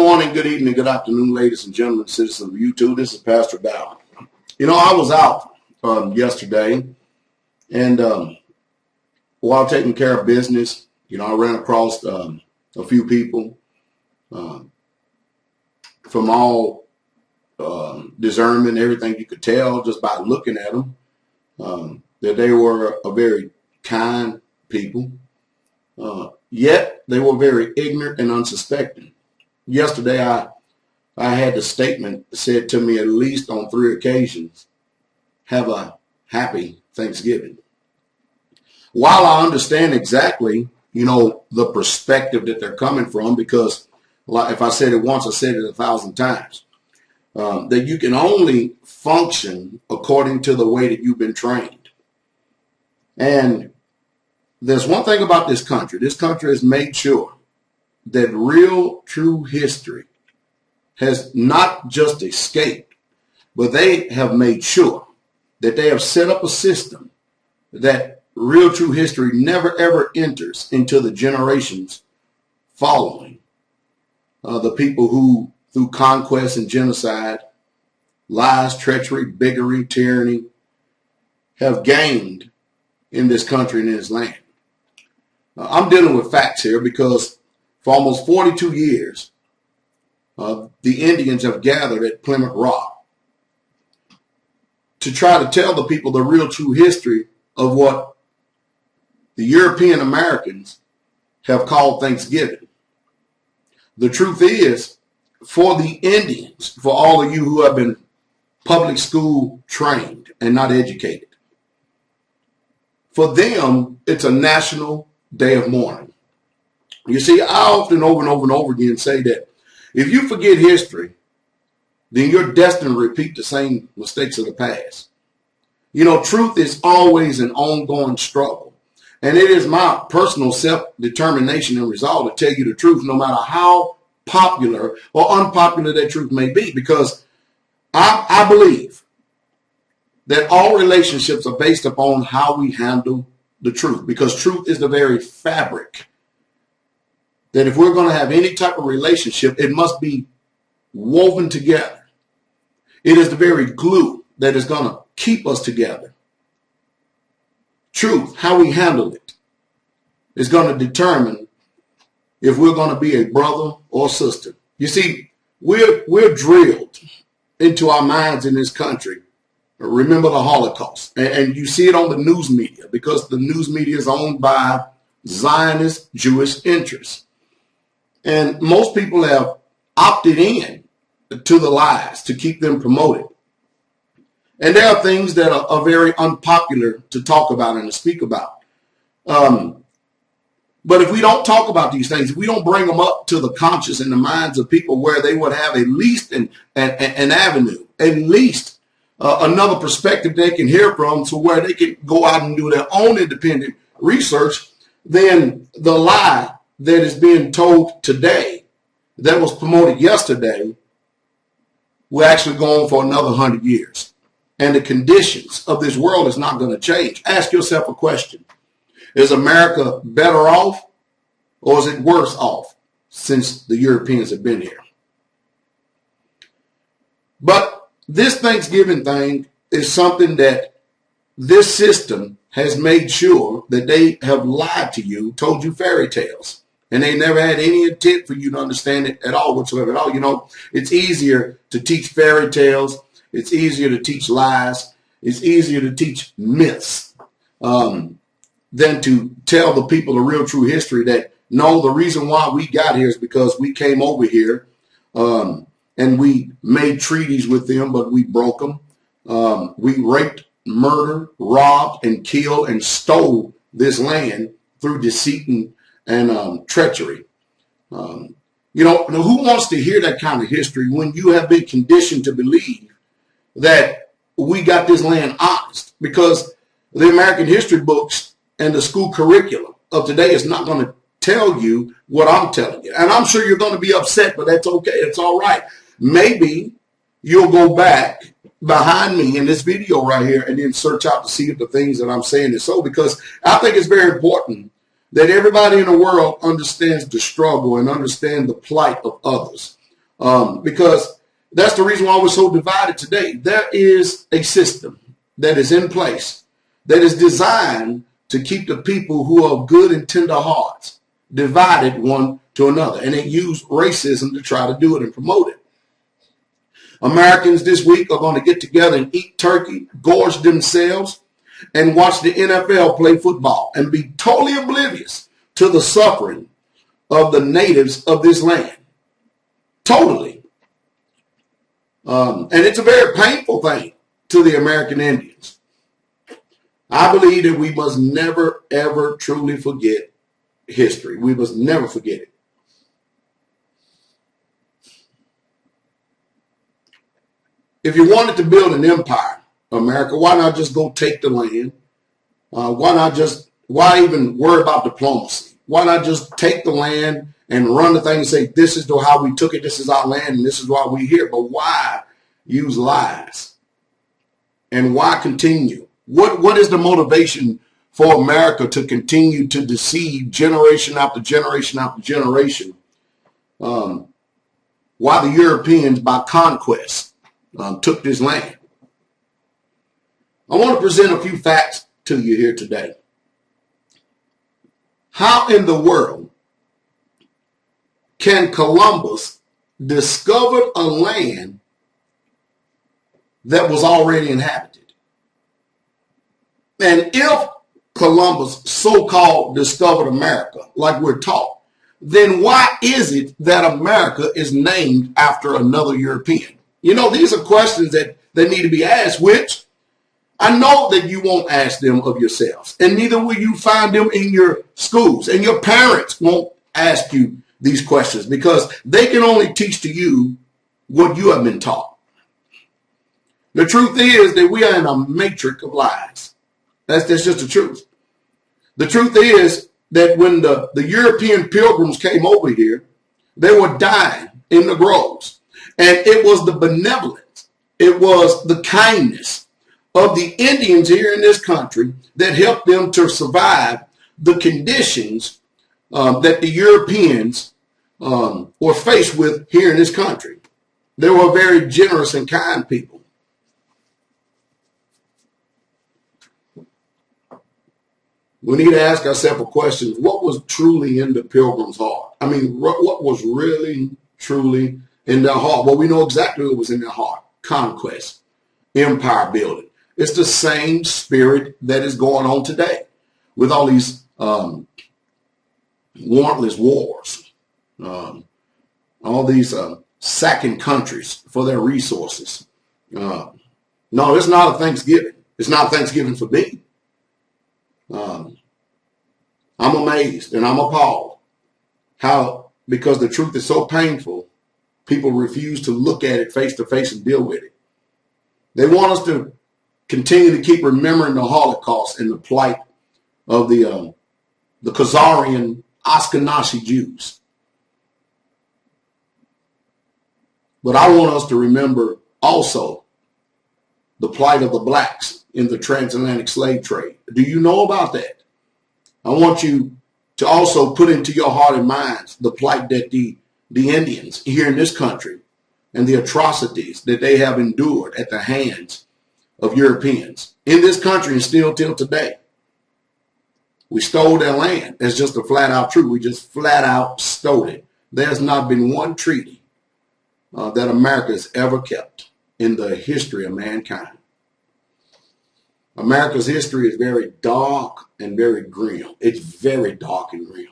morning, good evening, good afternoon, ladies and gentlemen, citizens of YouTube. This is Pastor Dow. You know, I was out yesterday, and while taking care of business, you know, I ran across a few people from all discernment, everything you could tell just by looking at them, that they were a very kind people, yet they were very ignorant and unsuspecting. Yesterday, I had the statement said to me at least on 3 occasions, have a happy Thanksgiving. While I understand exactly, you know, the perspective that they're coming from, because if I said it once, I said it 1,000 times, that you can only function according to the way that you've been trained. And there's one thing about this country. This country has made sure that real, true history has not just escaped, but they have made sure that they have set up a system that real, true history never, ever enters into the generations following. The people who, through conquest and genocide, lies, treachery, bigotry, tyranny, have gained in this country and in this land. I'm dealing with facts here because for almost 42 years, the Indians have gathered at Plymouth Rock to try to tell the people the real true history of what the European Americans have called Thanksgiving. The truth is, for the Indians, for all of you who have been public school trained and not educated, for them, it's a national day of mourning. You see, I often over and over and over again say that if you forget history, then you're destined to repeat the same mistakes of the past. You know, truth is always an ongoing struggle. And it is my personal self-determination and resolve to tell you the truth, no matter how popular or unpopular that truth may be, because I believe that all relationships are based upon how we handle the truth, because truth is the very fabric that if we're going to have any type of relationship, it must be woven together. It is the very glue that is going to keep us together. Truth, how we handle it, is going to determine if we're going to be a brother or sister. You see, we're drilled into our minds in this country. Remember the Holocaust. And you see it on the news media, because the news media is owned by Zionist Jewish interests. And most people have opted in to the lies to keep them promoted. And there are things that are very unpopular to talk about and to speak about. But if we don't talk about these things, if we don't bring them up to the conscious and the minds of people where they would have at least an avenue, at least another perspective they can hear from, so where they can go out and do their own independent research, then the lie that is being told today, that was promoted yesterday, will actually go on for another 100 years. And the conditions of this world is not going to change. Ask yourself a question. Is America better off, or is it worse off since the Europeans have been here? But this Thanksgiving thing is something that this system has made sure that they have lied to you, told you fairy tales. And they never had any intent for you to understand it at all whatsoever at all. You know, it's easier to teach fairy tales. It's easier to teach lies. It's easier to teach myths than to tell the people the real true history that, no, the reason why we got here is because we came over here and we made treaties with them, but we broke them. We raped, murdered, robbed, and killed and stole this land through deceit and treachery. You know, who wants to hear that kind of history when you have been conditioned to believe that we got this land honest? Because the American history books and the school curriculum of today is not going to tell you what I'm telling you. And I'm sure you're going to be upset, but that's okay. It's all right. Maybe you'll go back behind me in this video right here and then search out to see if the things that I'm saying is so, because I think it's very important that everybody in the world understands the struggle and understand the plight of others. because that's the reason why we're so divided today. There is a system that is in place that is designed to keep the people who are good and tender hearts divided one to another. And it used racism to try to do it and promote it. Americans this week are going to get together and eat turkey, gorge themselves, and watch the NFL play football and be totally oblivious to the suffering of the natives of this land. Totally. And it's a very painful thing to the American Indians. I believe that we must never, ever truly forget history. We must never forget it. If you wanted to build an empire, America, why not just go take the land? Why even worry about diplomacy? Why not just take the land and run the thing and say, this is how we took it, this is our land, and this is why we're here? But why use lies? And why continue? What is the motivation for America to continue to deceive generation after generation after generation? Why the Europeans, by conquest, took this land? I want to present a few facts to you here today. How in the world can Columbus discover a land that was already inhabited? And if Columbus so-called discovered America, like we're taught, then why is it that America is named after another European? You know, these are questions that need to be asked, which I know that you won't ask them of yourselves, and neither will you find them in your schools, and your parents won't ask you these questions because they can only teach to you what you have been taught. The truth is that we are in a matrix of lies. That's just the truth. The truth is that when the European pilgrims came over here, they were dying in the groves. And it was the benevolence, it was the kindness of the Indians here in this country that helped them to survive the conditions that the Europeans were faced with here in this country. They were very generous and kind people. We need to ask ourselves a question: what was truly in the pilgrim's heart? I mean, what was really, truly in their heart? Well, we know exactly what was in their heart: conquest, empire building. It's the same spirit that is going on today with all these warrantless wars, all these sacking countries for their resources. No, it's not a Thanksgiving. It's not Thanksgiving for me. I'm amazed and I'm appalled how, because the truth is so painful, people refuse to look at it face to face and deal with it. They want us to continue to keep remembering the Holocaust and the plight of the Khazarian Ashkenazi Jews. But I want us to remember also the plight of the blacks in the transatlantic slave trade. Do you know about that? I want you to also put into your heart and minds the plight that the Indians here in this country and the atrocities that they have endured at the hands of Europeans in this country and still till today. We stole their land. That's just a flat out truth. We just flat out stole it. There's not been one treaty that America has ever kept in the history of mankind. America's history is very dark and very grim. It's very dark and grim.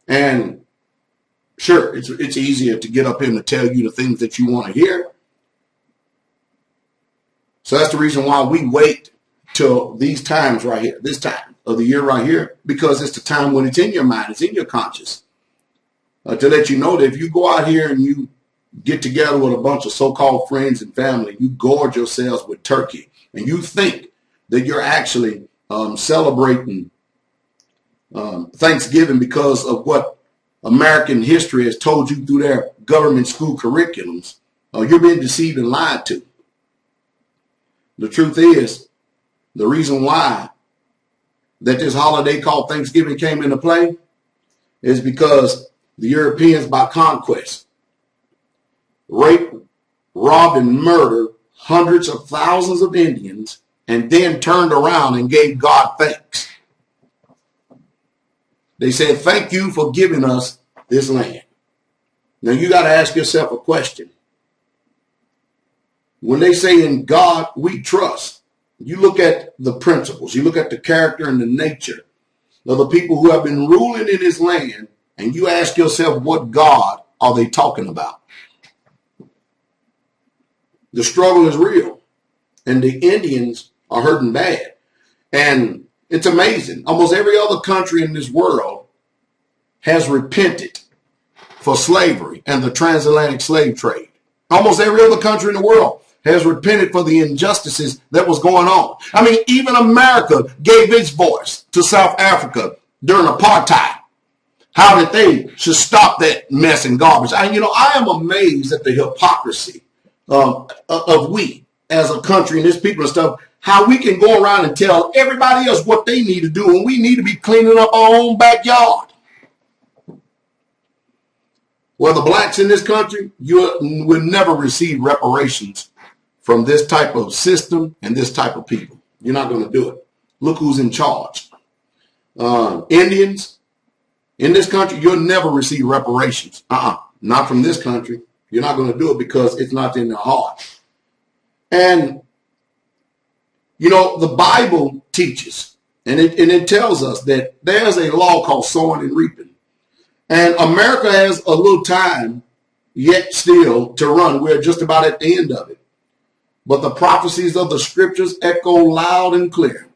And sure, it's easier to get up here and to tell you the things that you want to hear. So that's the reason why we wait till these times right here, this time of the year right here, because it's the time when it's in your mind, it's in your conscience, to let you know that if you go out here and you get together with a bunch of so-called friends and family, you gorge yourselves with turkey, and you think that you're actually celebrating Thanksgiving because of what American history has told you through their government school curriculums, you're being deceived and lied to. The truth is, the reason why that this holiday called Thanksgiving came into play is because the Europeans, by conquest, raped, robbed, and murdered hundreds of thousands of Indians, and then turned around and gave God thanks. They said, thank you for giving us this land. Now you got to ask yourself a question. When they say in God we trust, you look at the principles, you look at the character and the nature of the people who have been ruling in this land, and you ask yourself, what God are they talking about? The struggle is real, and the Indians are hurting bad. And it's amazing. Almost every other country in this world has repented for slavery and the transatlantic slave trade. Almost every other country in the world has repented for the injustices that was going on. I mean, even America gave its voice to South Africa during apartheid. How that they should stop that mess and garbage. I am amazed at the hypocrisy of we as a country and this people and stuff, how we can go around and tell everybody else what they need to do when we need to be cleaning up our own backyard. Well, the blacks in this country, you will never receive reparations from this type of system and this type of people. You're not going to do it. Look who's in charge. Indians in this country, you'll never receive reparations. Not from this country. You're not going to do it because it's not in their heart. And, the Bible teaches, and it tells us that there's a law called sowing and reaping. And America has a little time yet still to run. We're just about at the end of it. But the prophecies of the scriptures echo loud and clear.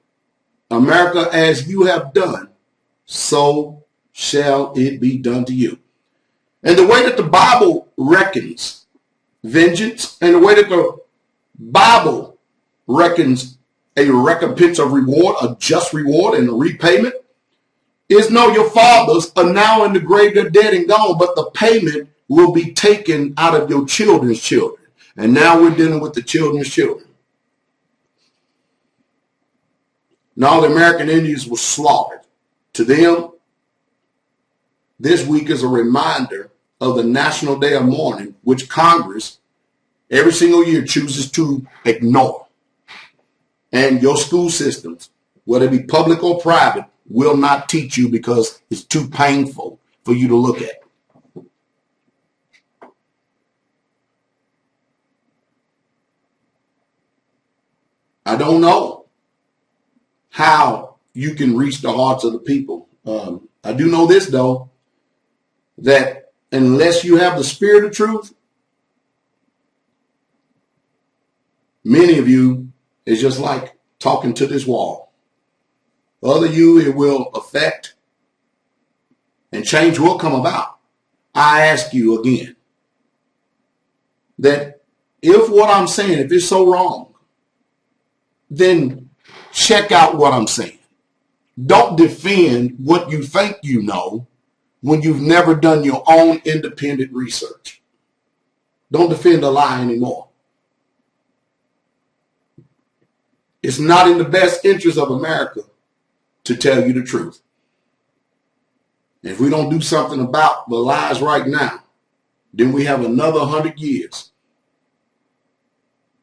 America, as you have done, so shall it be done to you. And the way that the Bible reckons vengeance, and the way that the Bible reckons a recompense of reward, a just reward and a repayment, is no, your fathers are now in the grave, they're dead and gone, but the payment will be taken out of your children's children. And now we're dealing with the children's children. Now the American Indians were slaughtered. To them, this week is a reminder of the National Day of Mourning, which Congress every single year chooses to ignore. And your school systems, whether it be public or private, will not teach you because it's too painful for you to look at. I don't know how you can reach the hearts of the people. I do know this, though, that unless you have the spirit of truth, many of you is just like talking to this wall. Other you, it will affect, and change will come about. I ask you again that if what I'm saying, if it's so wrong, then check out what I'm saying. Don't defend what you think you know when you've never done your own independent research. Don't defend a lie anymore. It's not in the best interest of America to tell you the truth. If we don't do something about the lies right now, then we have another 100 years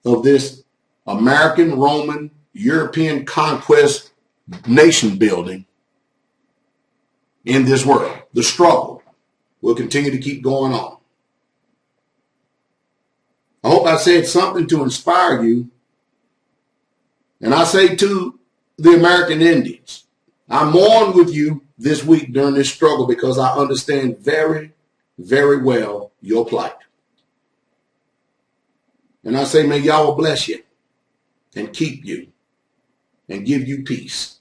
of this American, Roman, European conquest nation building in this world. The struggle will continue to keep going on. I hope I said something to inspire you. And I say to the American Indians, I mourn with you this week during this struggle because I understand very, very well your plight. And I say, may Yahweh bless you and keep you and give you peace.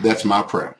That's my prayer.